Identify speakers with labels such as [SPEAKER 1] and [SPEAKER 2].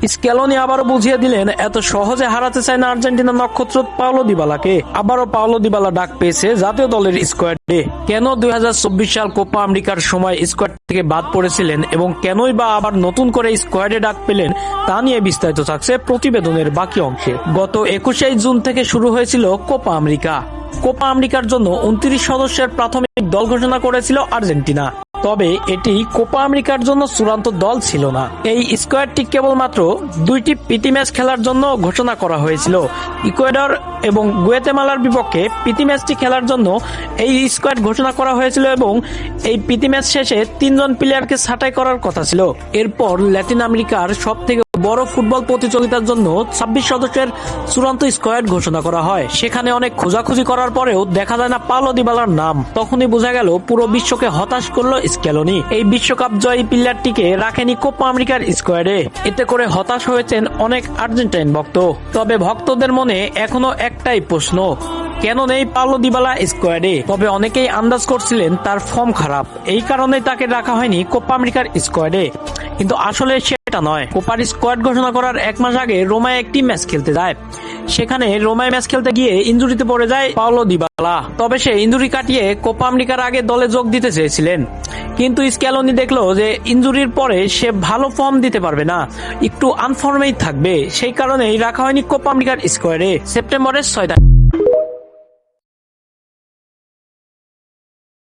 [SPEAKER 1] Scaloni আবারও বুঝিয়ে দিলেন এত সহজে হারাতে চায় না আর্জেন্টিনা নক্ষত্র পাওলো দিবালাকে। আবারও পাওলো দিবালা ডাক পেয়েছে জাতীয় দলের স্কোয়াডে। কেন 2024 সাল কোপা আমেরিকার সময় স্কোয়াড থেকে বাদ পড়েছিলেন এবং কেনই বা আবার নতুন করে স্কোয়াডে ডাক পেলেন তা নিয়ে বিস্তারিত থাকছে প্রতিবেদনের বাকি অংশে। গত 21 জুন থেকে শুরু হয়েছিল কোপা আমেরিকা। কোপা আমেরিকার জন্য 29 সদস্যের প্রাথমিক দল ঘোষণা করেছিল আর্জেন্টিনা, তবে এটি কোপা আমেরিকার জন্য চূড়ান্ত দল ছিল না। এই স্কোয়াডটি কেবলমাত্র 2টি প্রীতি ম্যাচ খেলার জন্য ঘোষণা করা হয়েছিল। ইকুয়েডর এবং গুয়াতেমালার বিপক্ষে প্রীতি ম্যাচটি খেলার জন্য এই স্কোয়াড ঘোষণা করা হয়েছিল এবং এই প্রীতি ম্যাচ শেষে 3 জন প্লেয়ারকে ছাঁটাই করার কথা ছিল। এরপর ল্যাটিন আমেরিকার সব থেকে বড় ফুটবল প্রতিযোগিতার জন্য 26 সদস্যের চূড়ান্ত স্কোয়াড ঘোষণা করা হয়। সেখানে অনেক খোঁজাখুঁজি করার পরেও দেখা যায় না পাওলো দিবালার নাম। তখনই বোঝা গেল পুরো বিশ্বকে হতাশ করলো স্ক্যালোনি। এই বিশ্বকাপ জয়ী প্লেয়ারটিকে রাখেনি কোপা আমেরিকার স্কোয়াডে। এতে করে হতাশ হয়েছেন অনেক আর্জেন্টাইন ভক্ত। তবে ভক্তদের মনে এখনো একটাই প্রশ্ন, কেন নেই পাওলো দিবালা স্কোয়াডে? তবে অনেকেই আন্দাজ করছিলেন তার ফর্ম খারাপ, এই কারণে তাকে রাখা হয়নি কোপা আমেরিকার স্কোয়াডে। কিন্তু আসলে সেটা নয়। কোপার স্কোয়াড ঘোষণা করার 1 মাস আগে রোমায় একটি ম্যাচ খেলতে যায়। সেখানে রোমায় ম্যাচ খেলতে গিয়ে ইনজুরিতে পড়ে যায় পাওলো দিবালা। তবে সে ইনজুরি কাটিয়ে কোপা আমেরিকার আগে দলে যোগ দিতে চেয়েছিলেন, কিন্তু স্ক্যালোনি দেখলো যে ইনজুরির পরে সে ভালো ফর্ম দিতে পারবে না, একটু আনফর্মেই থাকবে। সেই কারণেই রাখা হয়নি কোপা আমেরিকার স্কোয়াডে। সেপ্টেম্বরের 6 তারিখ